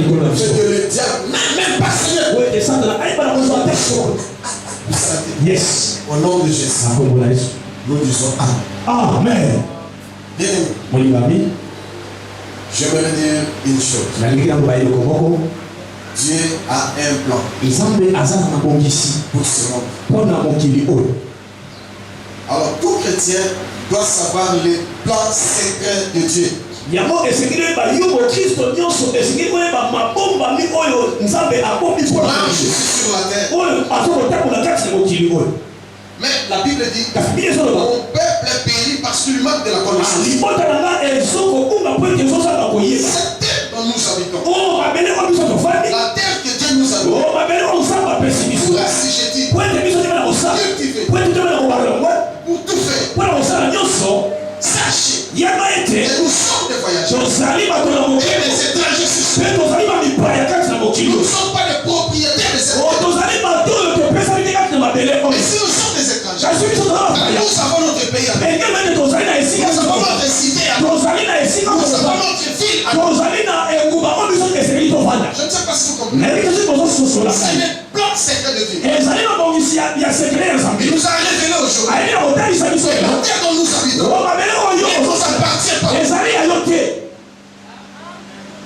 que le diable n'a même pas Seigneur. Yes. Au nom de Jésus. Nous disons Amen. Bien-aimé. J'aimerais dire une chose. Dieu a un plan pour ce monde. Alors tout chrétien doit savoir les plans secrets de Dieu. Moi je suis sur la terre. Mais la Bible dit mon peuple est péri parce qu'il manque de la connaissance. Cette terre dont nous habitons, la terre que Dieu nous a donnée, pour assujettir, cultiver, pour tout faire, sachez que nous sommes des voyageurs et des étrangers sur terre. Nous ne sommes pas les propriétaires de cette terre. Mais si nous sommes des étrangers, nous avons notre pays à nous. Nous avons notre cité à nous. Nous avons notre ville à nous. Je ne sais pas si vous comprenez. C'est le plan secret de Dieu. Il nous a révélé aujourd'hui. La terre dont nous habitons ne nous appartient pas.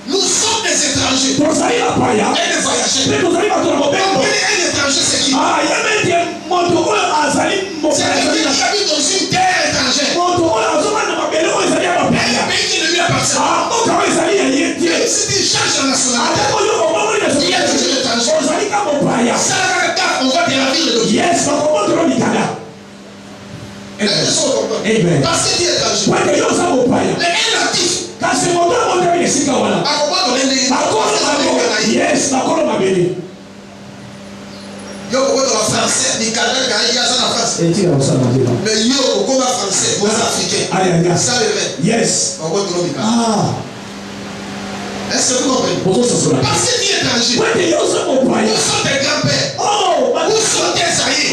Nous sommes des étrangers et des voyageurs. Un étranger, c'est qui? C'est quelqu'un qui habite dans une terre étrangère. Un pays qui ne lui appartient pas. Même si tu changes la nationalité, il est toujours étranger. Ça, on va déravir le dos. Parce que tu es étranger. Mais un natif. Yo ko to français ni Canada ga ya ça en France. Mais yo ko va français, vous africains. Ça le fait. Yes. On va to le Est-ce que vous comprenez? Parce que tu es étranger. Nous sommes des grands-pères. Nous sommes des aïeux.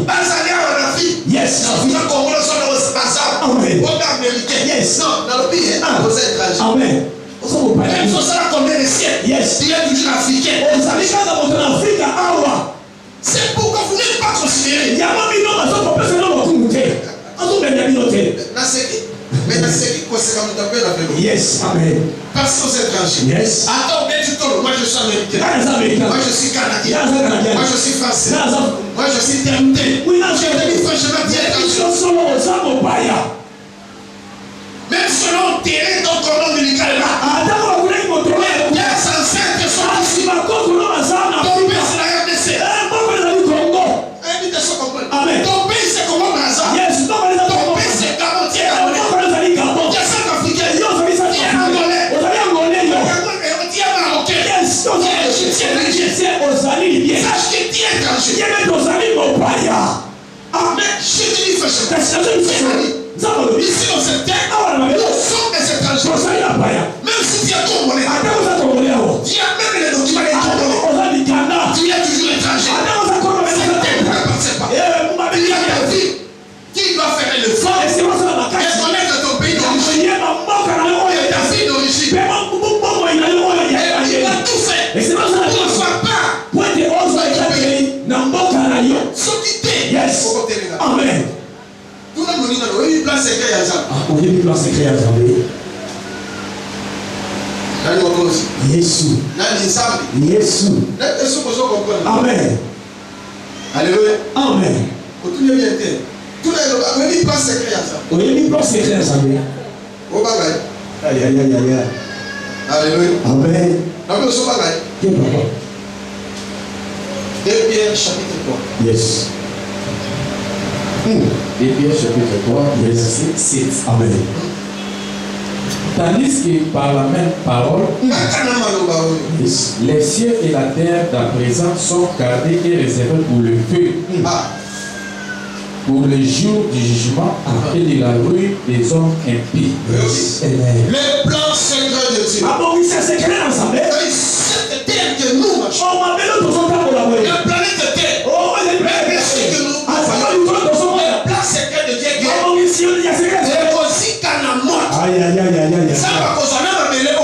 Bazali à la fille. Yes. Nous sommes Congolais, nous sommes Bazali. Amen. On est américain. Yes. Non, dans le pays, vous êtes étrangers. Amen. Même si ça a combien de siècles, yes. Il est toujours africain. C'est pourquoi vous n'êtes pas considéré. Mais c'est qui conséquemment t'appelle la famille? Yes, amen. Parce que vous êtes étrangers. Yes. Attends, mais tu tombes. Moi je suis américain. Moi je suis canadien. Moi je suis français. Moi je suis terminé. Oui, non, je te dis franchement, tu es étranger. Même selon terrain dont on nom médicalement. Tes ancêtres sont ici. Ton père c'est la RDC. Amen. Ton pays c'est comment Braza? Yes. Ton pays c'est Gabon. Tu es Gabonais. Tu es Centrafricain. Tu es Angolais. Tu es Marocain. Yes. Tu es Égyptien. Sache que tu es étranger. Amen. Je te dis franchement. Ici dans cette terre, nous sommes des étrangers. Même si tu es Congolais, tu as même les documents des Congolais. Tu es toujours étranger. Cette terre ne t'appartient pas. Il y a ta vie qui doit faire le fort et connaître ton pays d'origine et ta vie d'origine. Il va tout faire pour ne faire pas ce qui t'est. Amen. Il y a place secret à ça. Il y a place secret à ça. Amen. Alléluia. Amen. Tout le monde tout le place secret à ça. Il y a place secret à ça. Alléluia. Amen. 2 Pierre chapitre 3. Yes. 2 Pierre chapitre 3, verset 7. Amen. Tandis que par la même parole, les cieux et la terre d'à présent sont gardés et réservés pour le feu, pour le jour du jugement et de la ruine des hommes impies. Le plan secret de Dieu. Cette terre que nous marchons, la planète Terre, que nous le plan secret de Dieu. C'est aussi qu'à la mort. Ça va causer même à mêler.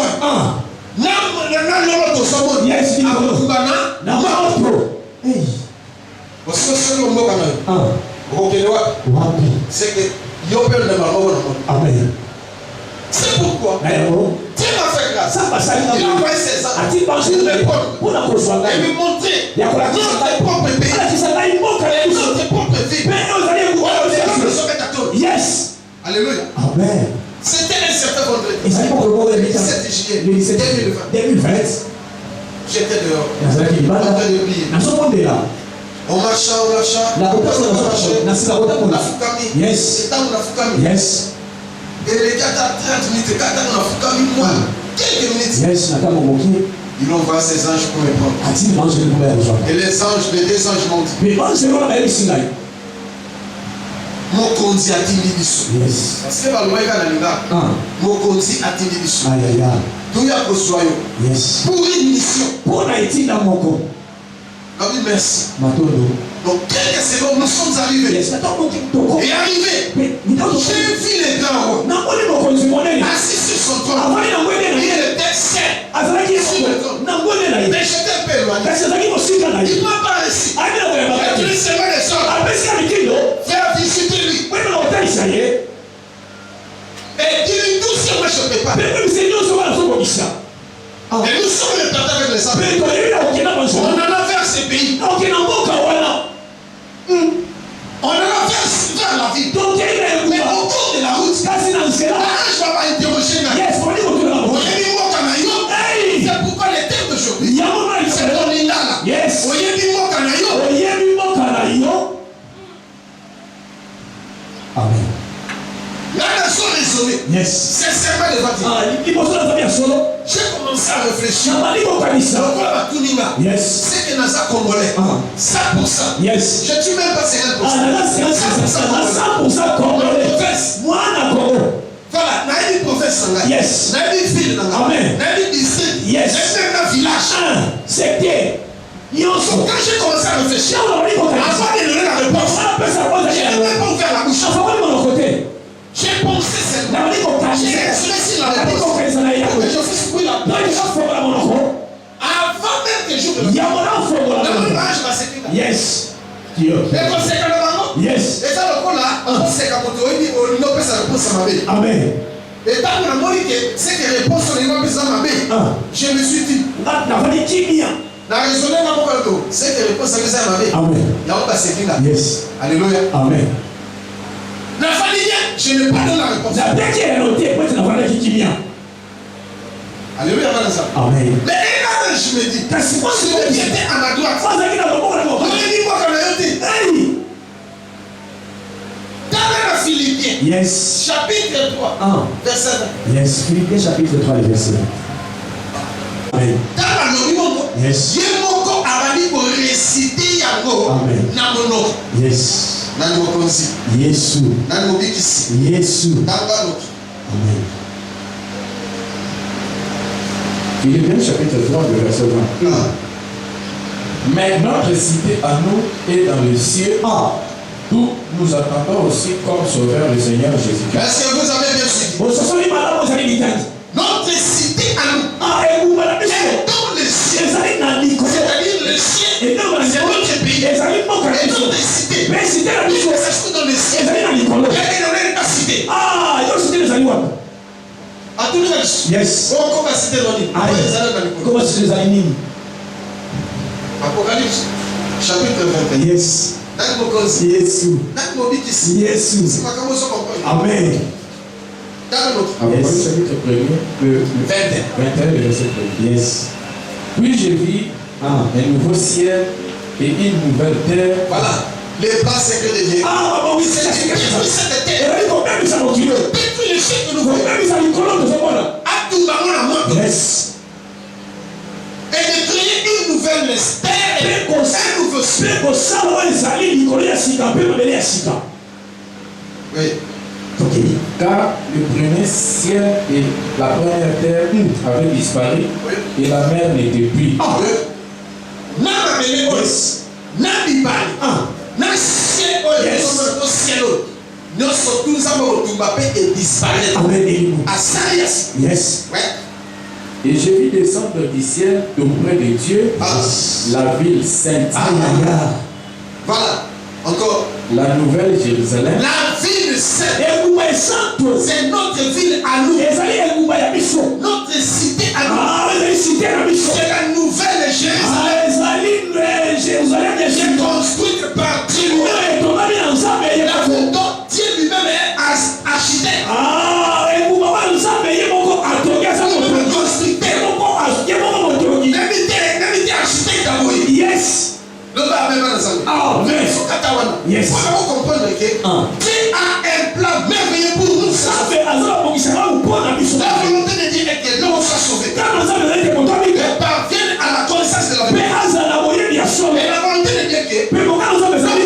C'est que Amen. c'est pourquoi Dieu m'a fait grâce. Il a envoyé ses anges pour répondre et me montrer notre propre pays, notre propre vie. Yes. Alléluia. Amen. C'était un certain vendredi. Le 17 juillet 2020. J'étais dehors. En train de prier. On marcha. Yes. Yes. Et les gars, 30 minutes, moi, quelques minutes. Yes. Il envoie ses anges pour me prendre. Et les anges, les deux anges montent. Mon conduit a dit biso. Parce que le moyen dans mon conduit a dit biso. Tout y a besoin. Pour une mission. Merci. Donc quelques secondes nous sommes arrivés. Et arrivé, j'ai vu les grands rois assis sur son trône. Il était seul sur le trône. Mais j'étais un peu éloigné. Il m'a pas réussi. Il a pris seulement les sorts. Faire visiter lui. Et dis-lui tout ce que moi je ne peux pas. Et nous sommes les partenaires avec les hommes. On en a vers ces pays. On en a vers la vie. Mais au cours de la route, je vais interroger c'est pourquoi les thèmes d'aujourd'hui, c'est ton indala. Amen. La nation raisonnée. Yes. C'est seulement devant Dieu. J'ai commencé à réfléchir. Yes. C'est que Naza Congolais. 100%. Yes. Je ne tue même pas 50%. 100% Congolais. Moi, voilà, Naïdi prophète. Yes. Naïdi ville. Amen. Naïdi district. Yes. Même un village. C'était. Quand j'ai commencé à réfléchir, avant de donner la réponse, je n'ai même pas ouvert la bouche. J'ai pensé seulement. J'ai réfléchi la réponse. Mais je fais ce bruit-là. Avant même que j'ouvre le mariage va s'écrire. Yes. Et quand c'est quand même yes. Et ça, le coup là, c'est quand on peut sa réponse à ma vie. Amen. Et tant que la c'est que réponse sur les gens à ma vie. Je me suis dit. La raisonner dans mon cœur, c'est que réponse à ma vie. Amen. Il y a un passé là. Yes. Alléluia. Amen. La famille, je n'ai pas donné la réponse. La bête est notée, peut être la famille qui vient. Alléluia, Amen. Mais là, je me dis, celui qui était à ma droite, on a dit moi qu'on a été. Dans la Philippiens, yes. Chapitre 3, verset 20. Yes, Philippiens chapitre 3, verset 20. Amen. Dans la Lorimondo, yes. Dieu m'a dit pour réciter Yango. Amen. Namono. Yes. Namokonzi. Yesu. Namobikisi. Yesu. Amen. Philippiens chapitre 3, verset 20. Mais notre cité à nous est dans le ciel, d'où nous attendons aussi comme sauveur le Seigneur Jésus-Christ. Est-ce que vous avez bien suivi? Notre cité à nous est dans le ciel. C'est-à-dire le ciel, c'est notre pays. Et notre cité, c'est dans le ciel. Elle est dans la cité. À tous les gens. Yes. Comment va citer dans l'île? Comment c'est les animes? Apocalypse, chapitre 21. Yes. Yesu. Yesu. Amen. Apocalypse chapitre 1er, le 21, le verset 1er. Yes. Puis je vis un nouveau ciel et une nouvelle terre. Voilà. Les bas secrets de Dieu. Oui, c'est cette terre. détruit le ciel que nous voyons. Yes. Et de créer une nouvelle terre. Un nouveau ciel. Oui. Car le premier ciel et la première terre avaient disparu et la mer n'était plus. Yes. Et je vis descendre du ciel auprès de Dieu la ville sainte. Voilà. Encore. La nouvelle Jérusalem. La ville sainte. C'est notre ville à nous. Notre cité à nous. C'est la nouvelle Jérusalem. Qui est construite par Dieu lui-même. La ville dont Dieu lui-même est architecte. Yes. Yes. Pour comprendre que Dieu a un plan merveilleux pour nous. La volonté de Dieu est que l'homme soit sauvé. Et parvienne à la connaissance de la vérité. Et la volonté de Dieu est que l'homme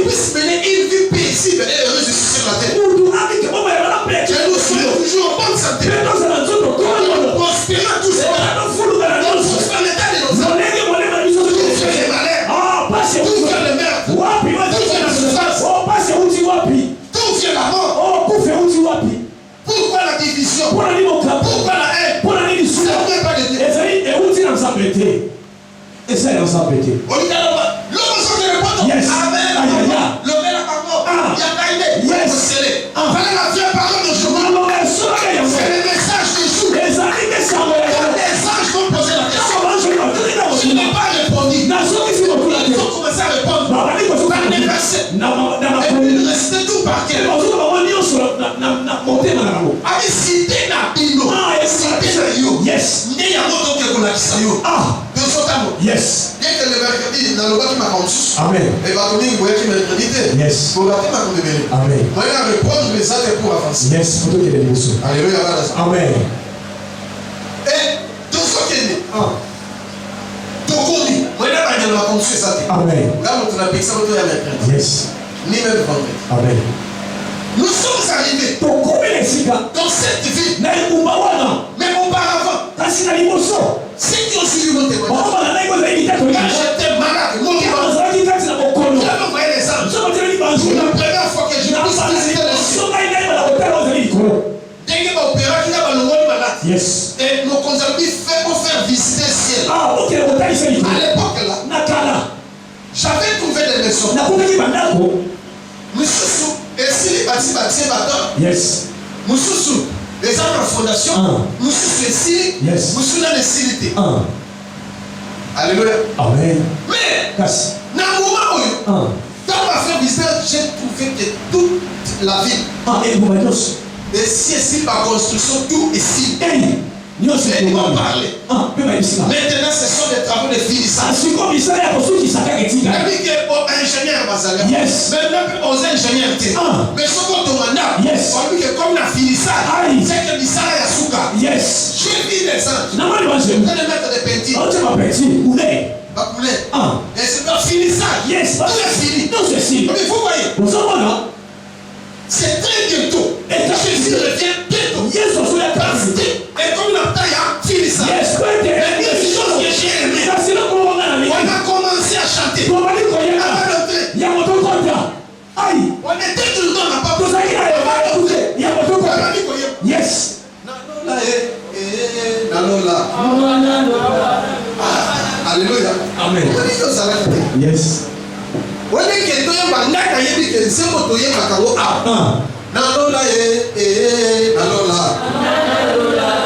puisse mener une vie paisible et heureuse sur la terre. Que nous soyons toujours en bonne santé. Que nous prospérons tous les jours. Dans l'état de nos âmes. Tout fait les malheurs. Tout fait le meurtre. Tout vient la mort. Pourquoi la division? Pourquoi la haine? Ça ne vient pas de Dieu. Yes. Amen. Le la parole. Il y a caillé. Il y a scellé. Fallait la vie parole de jour. C'est le message du jour. Les anges vont poser la question. Je n'ai pas répondu. Ils ont commencé à répondre. Dans les versets. Et puis il restait tout par cœur. Avec cité na bino. Cité na yo. Yes. N'y a pas d'autre que la kisayo. De sotamo. Yes. Dès que le mercredi, dans le bas qui m'a rendu. Amen. Et va donner une voyage qui m'a crédité. Yes. Pour la vie m'a condamné. Amen. Moi, il a répondu mes actes pour avancer. Yes. Alléluia. Amen. Et tout ce qui est né. Tokoni. Moi, il a pas de la conçue ça. Amen. Là, on a payé ça, on a mercredi. Yes. Ni même vendredi. Amen. Nous sommes arrivés dans cette vie. Mais auparavant, ceux qui ont suivi mon témoignage, quand j'étais malade, mon vivant, j'avais envoyé les anges. Pour la première fois que je puisse visiter le ciel. Dès que l'opéra qui a le malade, Yes. et nos conservateurs fait pour faire visiter le ciel. À l'époque là, j'avais trouvé des maisons. Moussoussou, et si les bâtis bateaux, Yes. Moussoussou, les arbres en fondation, Moussoussou les cils, Moussoussou les cilités. Alléluia. Amen. Mais, dans le moment où, quand on m'a fait visiter, j'ai trouvé que toute la ville, et si par construction, tout est si. Ils m'ont parlé. Maintenant, ce sont des travaux de finissage. Et puis que ingénieur Bazalé. Yes. Maintenant, aux ingénieurs. Mais ce qu'on demande, Yes. comme la finissage, c'est que l'Issara Yasuka. Yes. J'ai vu des anges. Je vais mettre des petits. Pas poulet. Et c'est le finissage. Yes. Tout est fini. Mais vous voyez, c'est très bientôt. Et quand Jésus revient bientôt. Et comme la taille a fini ça. Yes. Mais il y a des choses que j'ai aimées. On a commencé à chanter. On était tout le temps là-bas. Yes. Alléluia. Amen. Yes. On est que toi, il y a que c'est mon toyer macaro. Nalola nalola.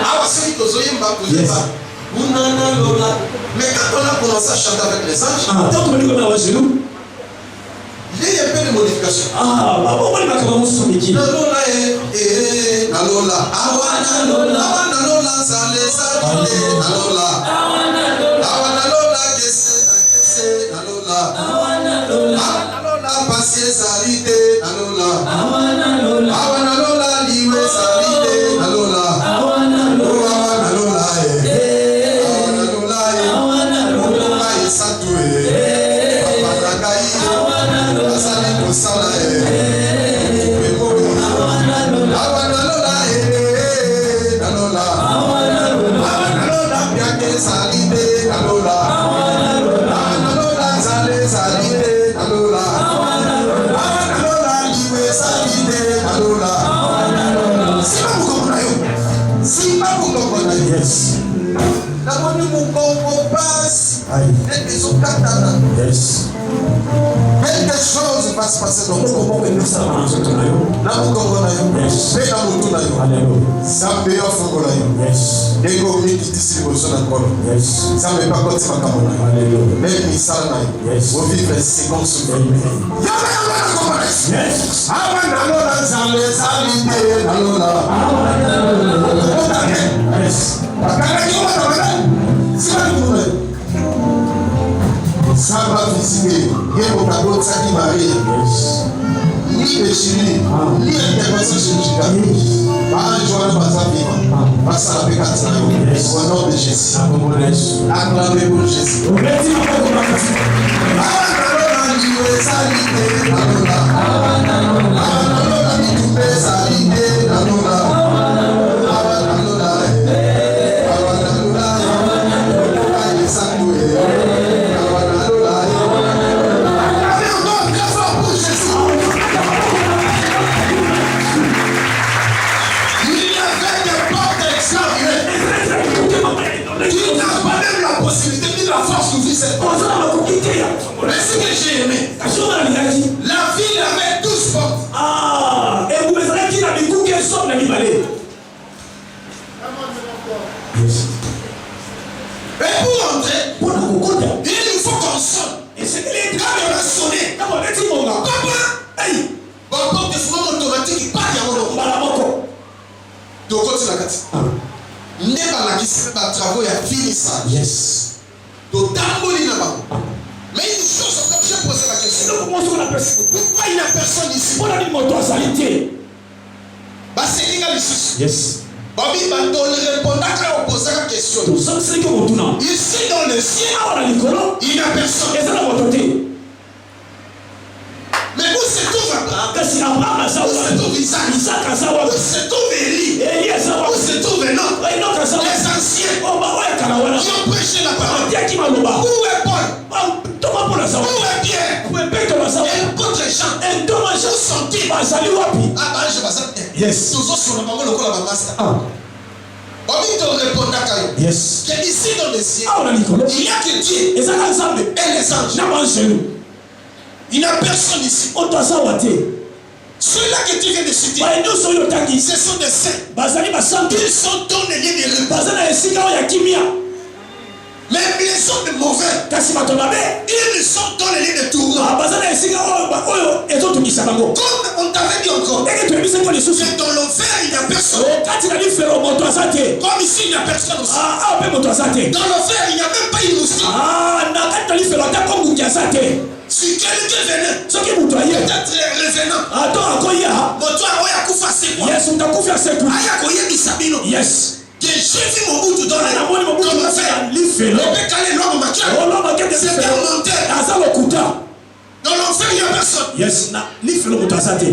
Ah, c'est que Zoé m'a posé ça. Nalola. Mais quand on a commencé à chanter avec les anges, il y a un peu de modification. Nalola nalola. Awa nalola, ça les a donné. Nalola. Awa nalola, kese nalola. Nalola, patience, salite. Nalola. Awa nalola, liwe, salite. Nalola. Awa nalola, Awa nalola, satue. Papa nakai. Asali kosala. Awa nalola, nalola. Awa nalola, biake salite. Nalola. Awa nalola, salite. Nalola. Awa nalola, liwe, salite. Nalola. Simba mukomona yo. Yes. Namoni mukombo passe. Et ils ont katana. Yes. Quelque chose va passe passer dans ton monde. Na mukongo na yo. Pe na mutu na yo. Alléluia. Zambe yo fongo na yo. Yes. Ego miki tisi boso na kolo. Yes. Zambe pa koti makambo na yo. Alléluia. Même misala na yo. Yes. Au vivre seconde sur Amen. Yaba yaba na komare. Yes. Awa na lola zambe salite na lola. Yes. Bakana ki wana wana. Sima ni mune. Samba fisike. Yebo kado tsaki Maria. Yes. Ni bechili. Ni intervention chirurgicale. Ba Joana baza viva. Basa la pekati na yo. Au nom de Jésus. Acclamez pour Jésus. Mais ce que j'ai aimé, la ville avait 12 portes. Ah, et vous me savez qu'il a des coups qui sont dans l'Ibalé. Et pour entrer, il faut qu'on sonne. Et c'est que les Quand on a sonné, Comment est-ce qu'on a hey, bon, porte de frein automatique, il part à mon Balamoko. donc, côté la carte. N'est pas la qui se fait par travaux et a fini ça. Yes. Donc, d'abord, mais une chose, comme j'ai posé la question. Comment est-ce qu'on appelle ça? Pourquoi il n'y a personne ici? On a dit mon salité. Bah, c'est légal ici. Yes. Bobby, bah, on répondra quand on pose la question. Tout ça, c'est que vous tournez. Ici, dans le ciel, Ah, on a l'école. il n'y a personne. Et ça, on va tenter. Mais où se trouve Abraham? Qu'est-ce qu'il Abraham a ça? Où se trouve Isaac? Isaac a ça. Où se trouve Élie? Et il y a ça. Où se trouve Enoch? Enoch a ça. Les anciens Oh, bah, ouais, Kanawana. qui ont prêché la parole. Tiens, qui m'a loba. Où est Paul? Thomas pour la savoir. Où est Pierre? Où est Pierre pour la savoir? Et contre Jean? Et Thomas, Où sont-ils? bah, salut, wapi. Ah, bah, je vais ça. Yes. Tous autres sur le moment, le coup, la master. Ah. Bobby te répondra quand Yes. que ici dans le ciel, Ah, on a l'école. il n'y a que Dieu Et ça, ensemble. et les anges. N'a pas chez nous. Il n'y a personne ici. On doit savoir. Ceux-là que tu viens de citer, Bah, nous sommes au Tangi. ce sont des saints. Bazali basantu. Ils sont dans les lieux de repas. Bazana esika ya kimia. Mais ils sont de mauvais. Kasi matomabe. Ils sont dans les lieux de tourment. Ah, bazana esika oyo ezotungisa bango. Comme on t'avait dit encore, Eke tuyebise ko lisusu. c'est dans l'enfer, il n'y a personne. Kati na lifelo moto asate. Comme ici, il n'y a personne aussi. Ah, pe moto asate. Dans l'enfer, il n'y a même pas une moustique. Ah, na kati na lifelo ta ko ngungi asate. Si quelqu'un venait, Soki mutu aye. peut-être revenant, Ato akoya. moto aoya kufa c'est quoi? Yes, utakufia seku. Aya koyebi sabino. Yes. Que j'ai vu mon bout dans Na moni mo dans butu l'enfer. na lifelo. Le bec allait l'homme maquillé. Oh, no makete C'est lifelo. un menteur. Asa lokuta. Dans l'enfer, il n'y a personne. Yes, na lifelo moto asate.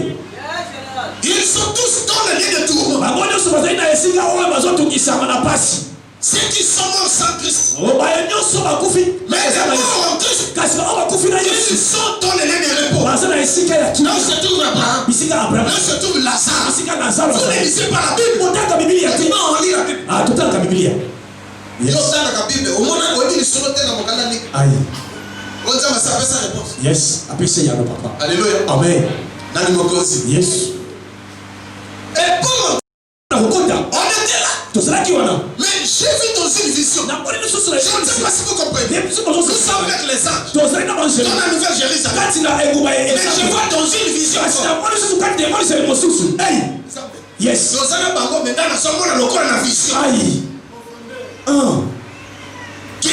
Ils sont tous dans le lieu de tourment. Bango nyonso bazali na esika oyo bazotungisama na pasi. Ceux qui sont morts sans Christ. Baye nyonso bakufi. Mais les morts en Christ, Kasi bao bakufi na ils Yesu. sont dans le lieu de repos. Baza na esika ya Là kimia. où se trouve Abraham, Bisika là Abraham. où se trouve Lazare. Bisika Lazaro. Vous ne lisez pas la Bible. Otaka Biblia te. Non, on lit la Bible. Ah, tutaka Biblia. Yo dans la Bible, au moins on dit le solo tel dans mon canal. Aïe. On dit ça fait sa réponse. Yes. Appreciate ya no papa. Alléluia. Amen. Nani mokozi. Yes. Et comment Na kukonda. on était là. Tozalaki wana. Mais j'ai vu dans une vision. Na koni nyonso Je ne sais pas si vous comprenez. Les petits Nous bonjour sommes avec les anges. tozali na banjeli. Dans la nouvelle Jérusalem. Kati na enguma Mais je esa. vois dans une vision. Kasi na koni nyonso kati demoni sele mosusu. Hey. Yes. Nous allons bango maintenant na somo na lokola na vision. Aïe. Un. Que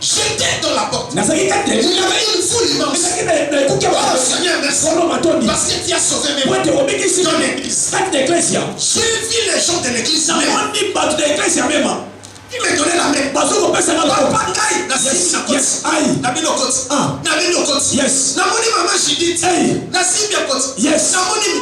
j'étais dans la porte. Nazaki kati. Il y avait une foule immense. Nazaki na ekuke Oh wa. Seigneur, merci. Solo matoni. Parce que tu as sauvé mes Wete mains. obikisi Dans l'église. kati na eklesia. J'ai vu les gens de l'église. Na moni bato na eklesia mema. Ils me donnaient la main. Bazokopesa na bango. Papa Ngai, na sisi na koti. Yes. Aïe. Na bino koti. Ah. Na bino koti. Yes. Na moni maman Judith. Hey. Na simbi ya koti. Yes. Na moni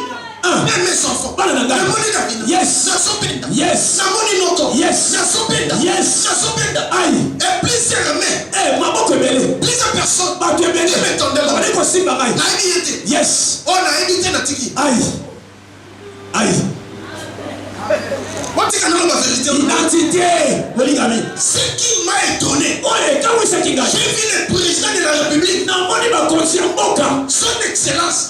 Ah. même mes enfants. Bana na Na ngai. moni na bino. Yes. Na sopenda. Yes. Na moni noko. Yes. Na sopenda. Yes. Na sopenda. Aïe. Et plusieurs mains. Eh, maboko ebele. Plusieurs personnes. Bato ebele. Qui me tendaient la main. Bali kosimba ngai. Na édité. Yes. On a édité na tiki. Aïe. Aïe. What Identité. Ce qui m'a étonné, J'ai vu le président de la République, son excellence,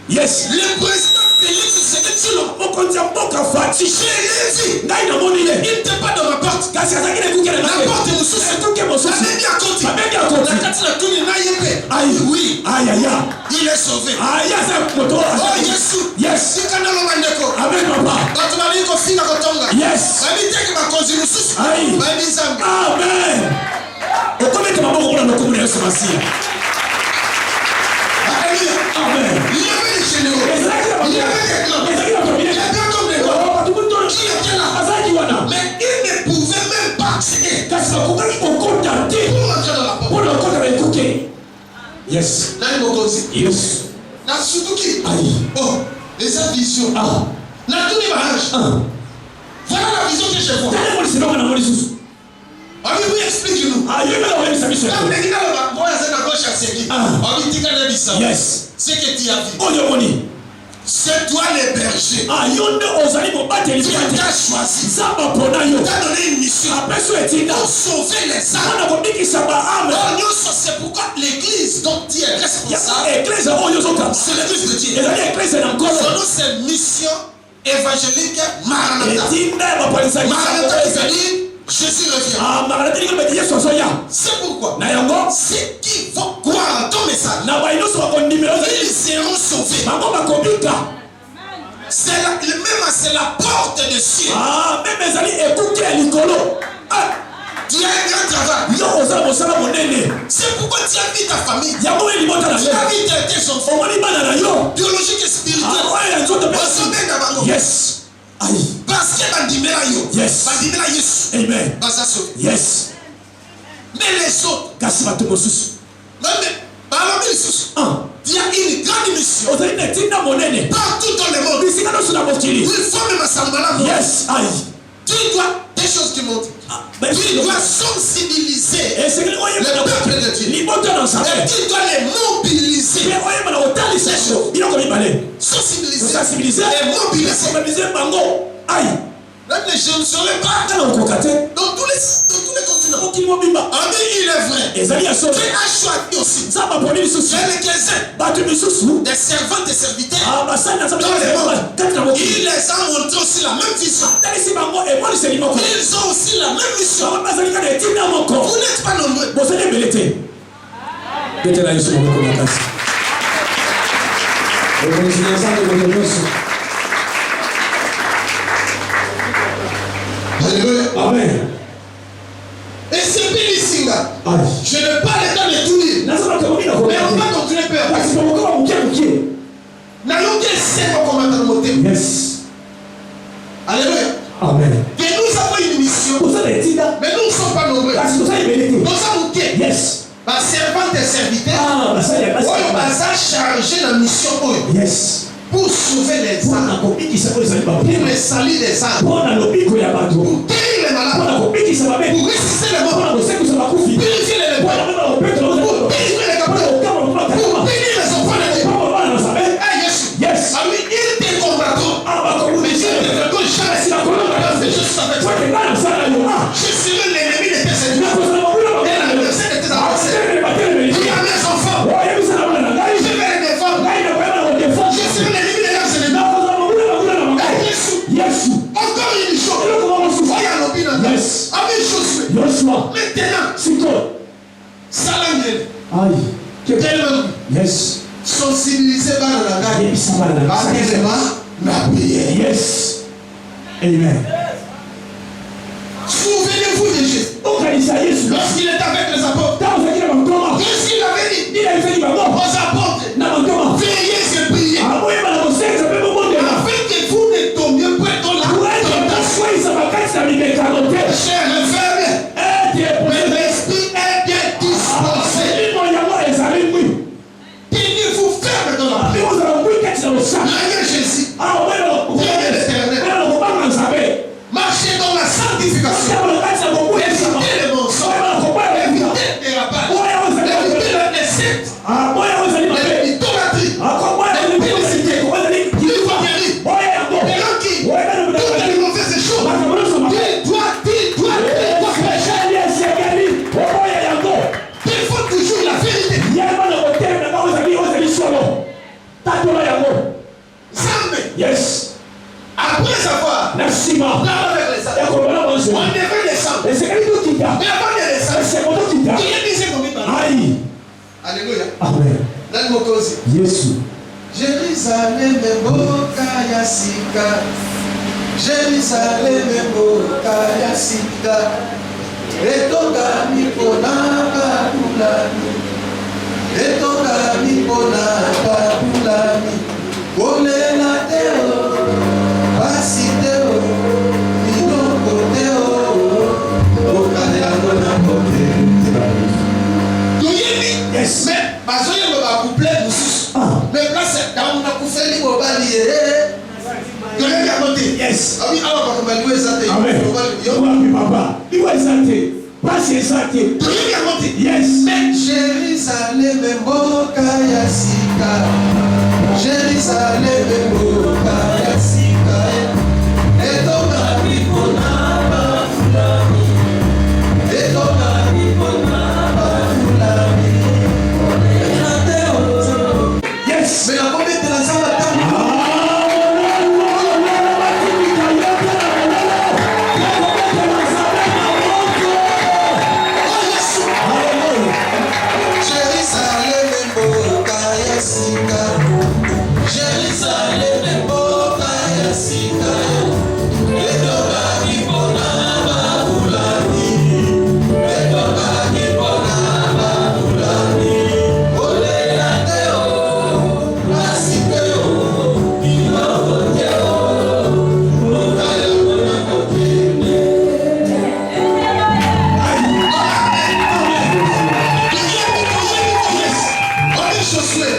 yes, le président Félix Tshisekedi, il n'était pas dans ma porte. La porte est oui, il est sauvé. Oh Jésus, yes, amen papa, yes, amen. Amen. Il y avait des généraux, il y avait des clans, il y avait des hommes qui étaient là, mais ils ne pouvaient même pas accéder pour entrer dans la porte. Yes. Yes. Na Suzuki. Oh, et sa vision. Na tous les mariages. Voilà la vision que je vois. Oui, explique-nous. Yes. Ce que tu as vu. C'est toi le berger. Tu as choisi. Tu as donné une mission pour sauver les âmes. C'est pourquoi l'église dont tu es responsable, c'est l'église de Dieu. Son nom c'est mission évangélique Maranatha. Maranatha qui veut dire Jésus revient. C'est pourquoi ceux qui vont croire en ton message, ils seront sauvés. C'est la porte de cieux. Tu as un grand travail. C'est pourquoi tu as vu ta famille. Tu as vu tes enfants. Biologique et spirituel. Yes. Parce que bandimela yo. Yes. Bandimela Yesu. Amen. Yes. Mais les autres, il y a une grande mission partout dans le monde. Il faut même assembler. Yes. Tu dois des choses qui montent. Tu dois sensibiliser le peuple de Dieu. Et tu dois les mobiliser. Sensibiliser et mobiliser. Je ne saurais pas dans tous les continents. Il est vrai. Dieu a choisi aussi. Des servantes et serviteurs. Il les a montré aussi la même vision. Ils ont aussi la même mission. Vous n'êtes pas nombreux. Amen. Et c'est Bélissinga. Je n'ai pas le temps de tout dire. Mais on va continuer peu à peu. Yes. Alléluia. Amen. Que nous avons une mission. Mais nous ne sommes pas nombreux. Nous sommes quai. Yes. Ma servante et serviteur. On chargé la mission. Yes. Pour sauver les âmes. Pour le salut des âmes. Pour guérir les malades. Pour ressusciter les morts. Pour purifier les lépreux. Pour délivrer les captifs. Pour bénir les enfants de Dieu. Yes. Il te combattra. Mais je ne te ferai jamais. Je serai l'ennemi de tes ennemis. Et l'adversaire de tes adversaires. Dis à mes enfants. Je vais les défendre. Je serai l'ennemi de leurs ennemis. Yes. Encore une chose. Voyez à Yes. Maintenant. Salangé. Yes. Sensibiliser par la langage. Ma prière. Yes. Amen. Souvenez-vous de Jésus. Lorsqu'il était avec les apôtres. Qu'est-ce qu'il avait dit aux apôtres? Veillez et priez. Afin que vous ne tombiez pas dans la chair est faible. Mais l'esprit est bien disposé. Tenez-vous ferme dans la prière. Priez Jésus. Priez l'Éternel. Après avoir na sima avec les ya koloba on bonzo devait descendre. esekeli tokita Mais avant de descendre, eseko tokita qui est disait comme il ayi Alléluia. amen Dans le mot aussi. yesu Jérusalem mboka ya sika. Jérusalem mboka ya sika. Etonga mipona babulani. Etonga mipona babulani. Kolela teo. Basi teo. Minoko teo. Mboka yango na mboka. yes Mais bazoye ba couplet mususu. Mais place dans na kufeli mobali yole ya monte. yes Abi awa ba komaliwe zate. amen yo wapi papa iwe zate pasi zate Yole ya monte. yes Mais Jérusalem mboka ya sika. Jérusalem mboka ya sika. Etonga mipona babulani. Etonga mipona babulani. yes Mais la combien de la salle Jérusalem mboka ya sika. Jérusalem mboka ya sika. Etonga mipona babulani. Etonga mipona babulani. Olela teo. Basi teo. Minoko teo. Mboka yango na kokende.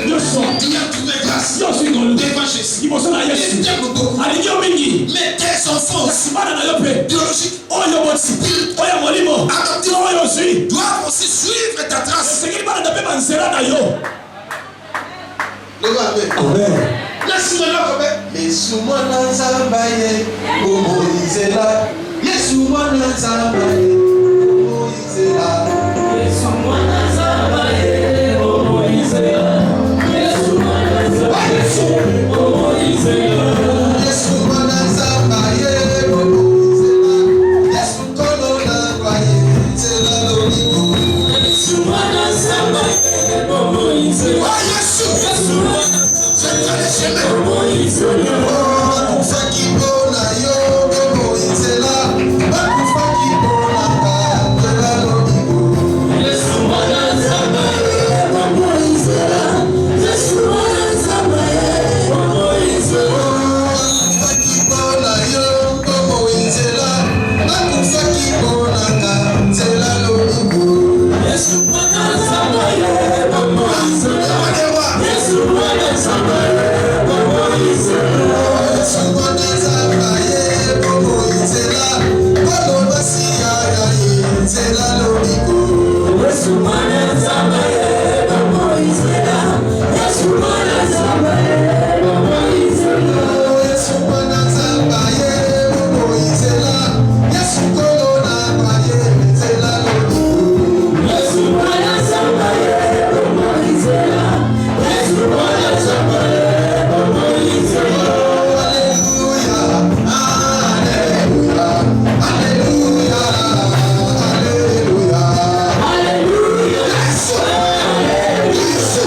nyonso nyonso ikolo liboso na yesu alingi yo mingi kasi bana na yo mpe oyo boti oyo molimo oyo ozwi esekeli bana na mpe banzela na yo amen Yesu mwana nzamba ye omoyizela. Yesu mwana nzamba ye omoyizela. Yesu mwana nzamba ye omoyizela. Yesu mwana nzamba ye omoyizela. Yesu mwana nzamba ye omoyizela. Yesu kolo nzamba ye nzela loliko. Yesu mwana nzamba ye omoyizela. Yesu mwana bakufaki mpona yo omoyizela. Bakufaki mpona nga nzela loliko. Yesu mwana nzamba ye omoyizela. Yesu mwana nzamba ye omoyizela. Bakufaki mpona yo omoyizela. Bakufaki mpona nga nzela loliko. Yesu mwana nzamba ye omoyizela. Yesu mwana nzamba ye omoyizela. Yesu mwana nzamba ye omoyizela. Kolo basiya ya ye nzela loliko. Yesu mwana nzamba ye omoyizela. Yesu mwana nzamba ye omoyizela. Yesu mwana nzamba ye omoyizela. Yesu kolo nzamba ye nzela loliko. Yesu mwana nzamba ye omoyizela. Yesu mwana nzamba ye omoyizela. Hallelujah, hallelujah, hallelujah, hallelujah. Hallelujah. Yesu, Yesu,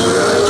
Yes.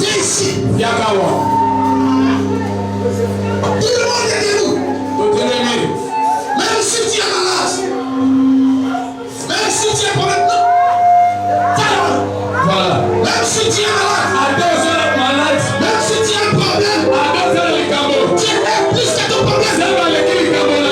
Viens ici. Viens à moi. Tout le monde est debout. Ton ennemi. Même si tu es malade. Même si tu es malade. Voilà. Même si tu es malade. À 2 heures malade. Même si tu as un problème. À 2 heures les cabots. Tu es plus que ton problème. C'est pas les qui cabots là.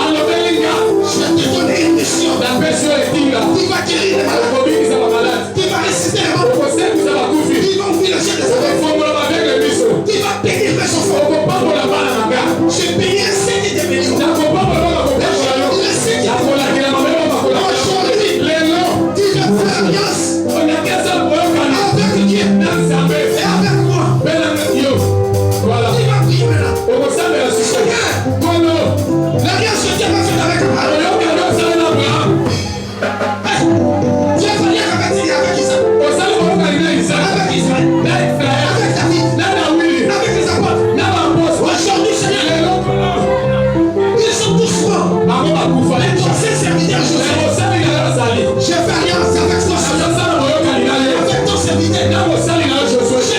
À l'Obelinga. Je vais te donner une mission. La personne est dingue. Tu vas guérir les malades. Covid qui va malade. Tu vas réciter les malades. Au conseil qui va tout faire. Tu vas ouvrir le ciel des Il aveugles. faut me avec les bisous. Tu vas bénir mes On enfants. ne peut pas pour la balle à la gare. Je bénis un saint qui te bénit. La compas pour la compas pour la Le saint qui La te cola qui la mamelle va pour la aujourd'hui, Les noms. tu vas faire alliance On a qu'un seul pour le canal. avec Dieu Dans sa mère. et avec moi. Ben yo. Voilà. Tu vas prier maintenant. Au conseil de la succès. Kono. L'alliance que Dieu va faire avec Abraham. Oyo kado sale na Abraham. Dieu va faire avec Isaac. O sale ko ka ina Isaac. Avec Israël. Na Israël. Avec David. Na Dawidi. Avec les apôtres. Na Apôtre. Aujourd'hui, Seigneur, Les noms kono. ils sont tous morts. Ako bakufa. Mais ton saint serviteur Mais Joseph, o sale na sale. je fais alliance avec toi, Na Seigneur. sale oyo ka ina le. Avec ton serviteur. Na o sale na Josué. Je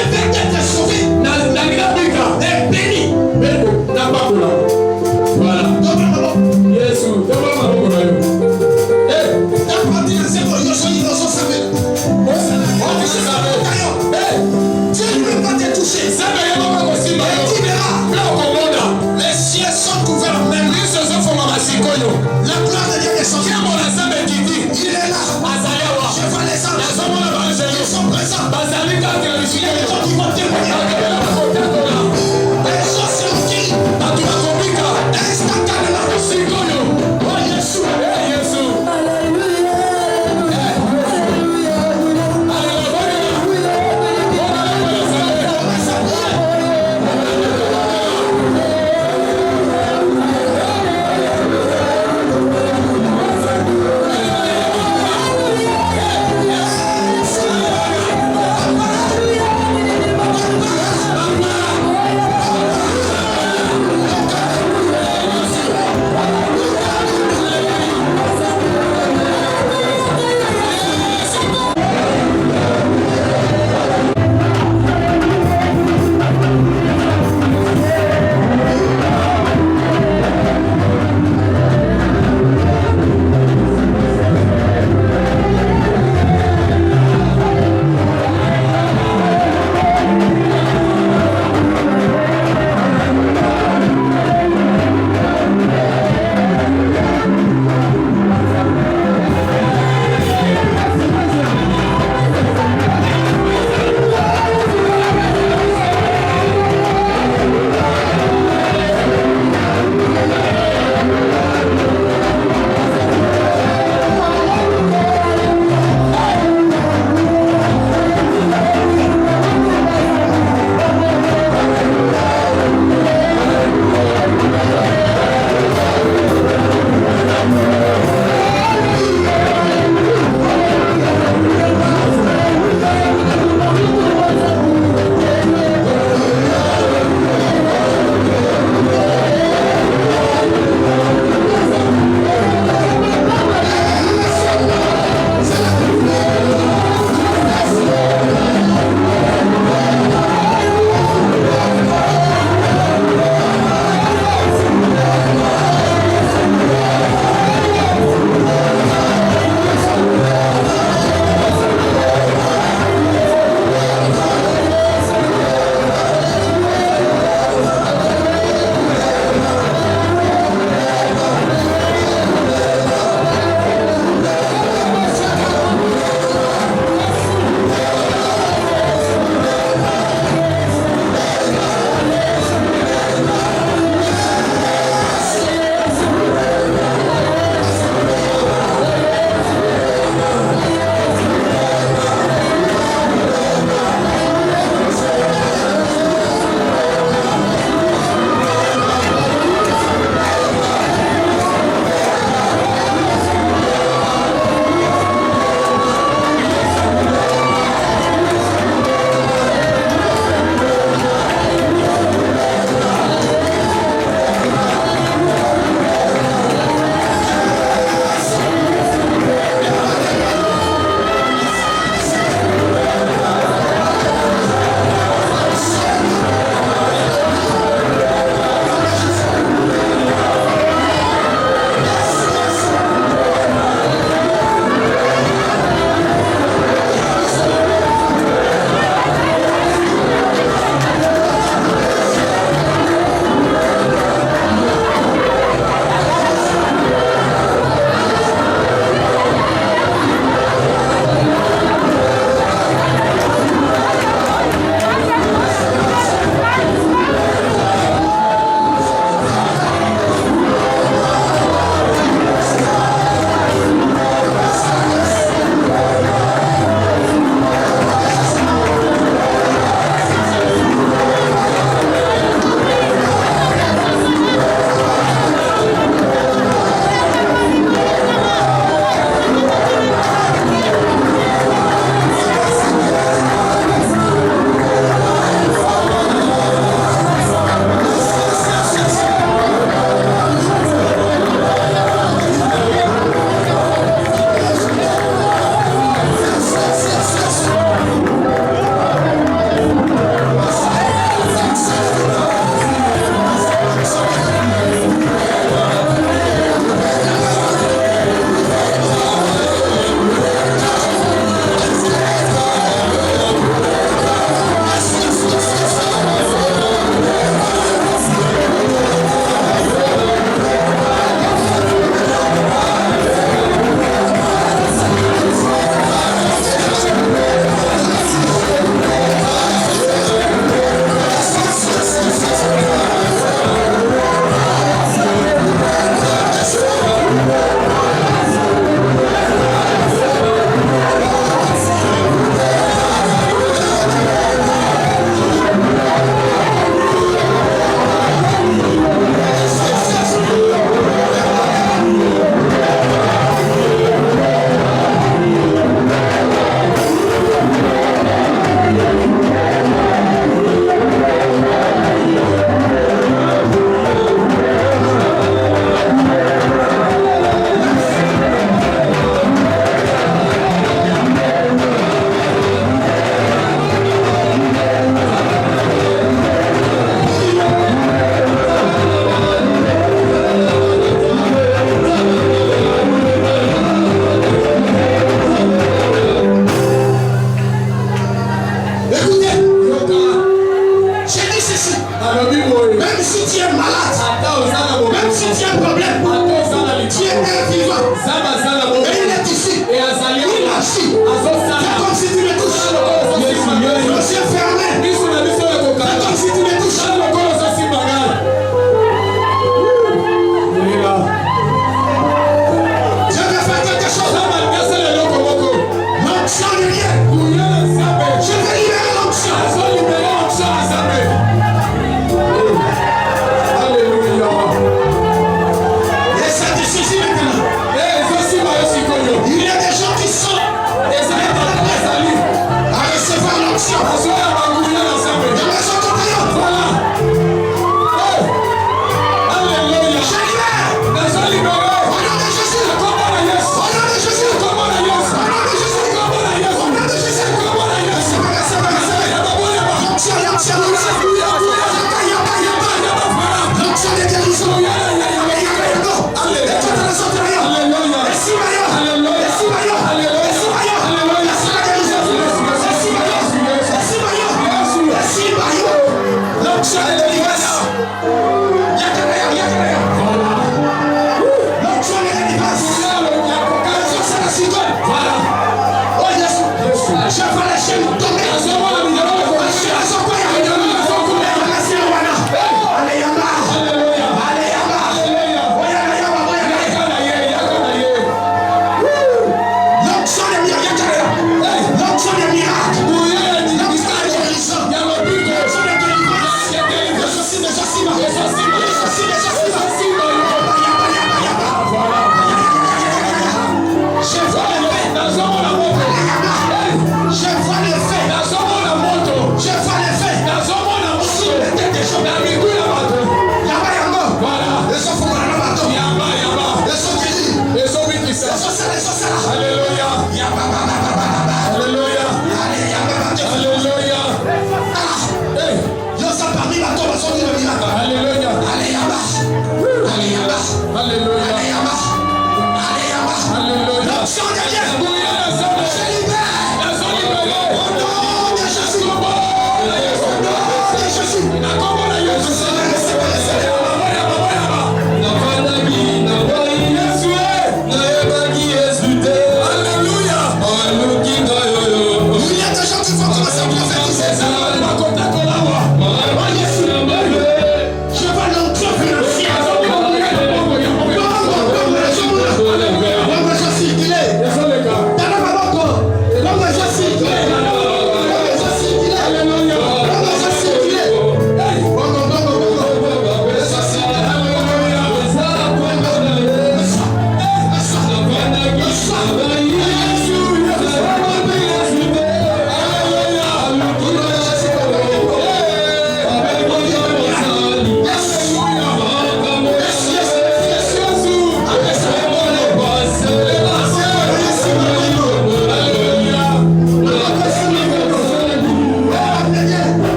Même si tu es malade, même si tu as un problème, tu es un vivant. Et il est ici. Il agit. C'est comme si tu le touches. Le ciel fermé. C'est comme si tu le touches. Je vais faire quelque chose. L'onction de rien. Je vais libérer l'onction. Et ça décide maintenant. Il y a des gens qui sont à recevoir l'onction.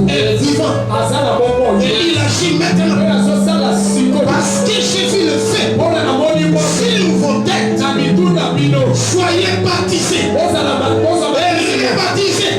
est vivant. Et il agit maintenant. Parce que j'ai vu le fait. S'il vous êtes, soyez baptisés. Et rebaptisés.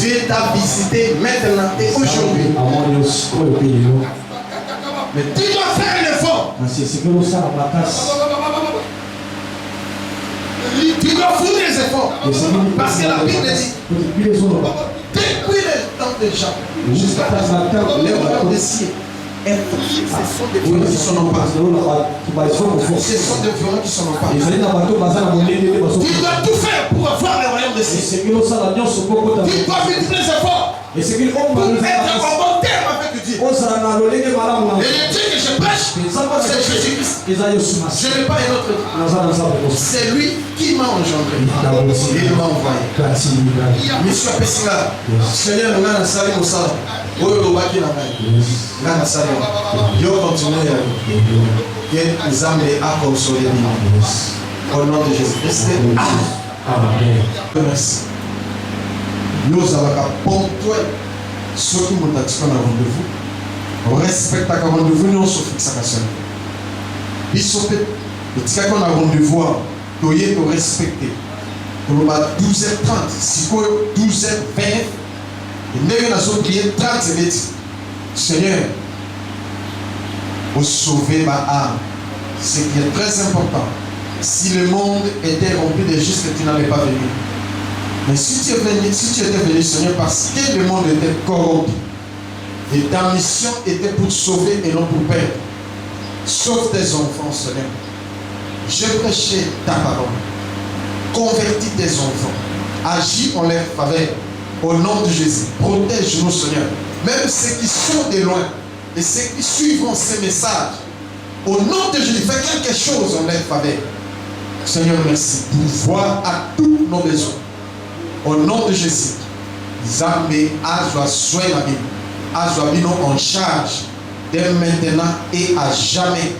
Dieu t'a visité maintenant et aujourd'hui. Mais tu dois faire un effort. Tu dois fournir les efforts. Parce que la Bible dit, depuis le temps de Jacques jusqu'à présent, les royaumes des cieux, ce sont des violents qui sont en pas. Ce sont des violents qui sont en pas. Tu dois tout faire pour avoir les royaumes des cieux. Tu dois faire tous les efforts pour être en bon terme avec Dieu. Et le Dieu que je prêche, c'est Jésus-Christ. Je n'ai pas un autre Dieu. C'est lui qui m'a engendré. Il m'a envoyé. Monsieur Pessinga, Seigneur, nous avons salé au salon. Nous avons salé. Yo continue. Que les âmes à consoler. Au nom de Jésus-Christ. Amen. Merci. Nous avons ponctué ceux qui m'ont dit qu'on a rendez-vous. Respecte ta rendez-vous, nous sommes fixés à ça. Bishop, le petit qu'on a rendez-vous, tu es respecté. Tu vas 12h30, si tu 12h20, et nous avons prié 30 minutes. Seigneur, pour sauver ma âme, ce qui est très important. Si le monde était rempli de justes, tu n'allais pas venir. Mais si tu étais venu, Seigneur, parce que le monde était corrompu, et ta mission était pour sauver et non pour perdre. Sauve tes enfants, Seigneur. Je prêchais ta parole. Convertis tes enfants. Agis en leur faveur. Au nom de Jésus. Protège-nous, Seigneur. Même ceux qui sont de loin et ceux qui suivront ces messages. Au nom de Jésus, fais quelque chose en leur faveur. Seigneur, merci. Pour voir à tous nos besoins. Au nom de Jésus. Zambé, Azwa, soin la Bible. Azwabino en charge dès maintenant et à jamais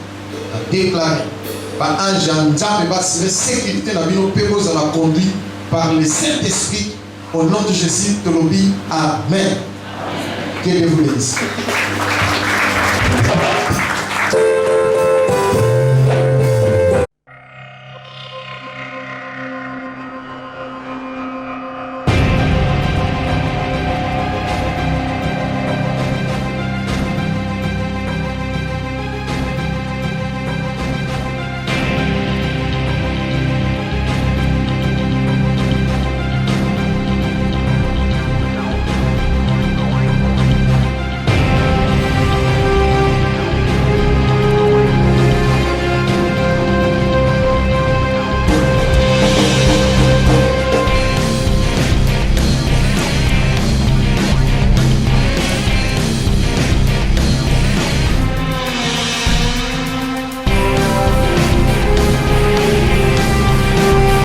à déclarer par un gendarme et la sécurité de la conduite par le Saint-Esprit au nom de Jésus de l'obéir. Amen. Que Dieu vous bénisse.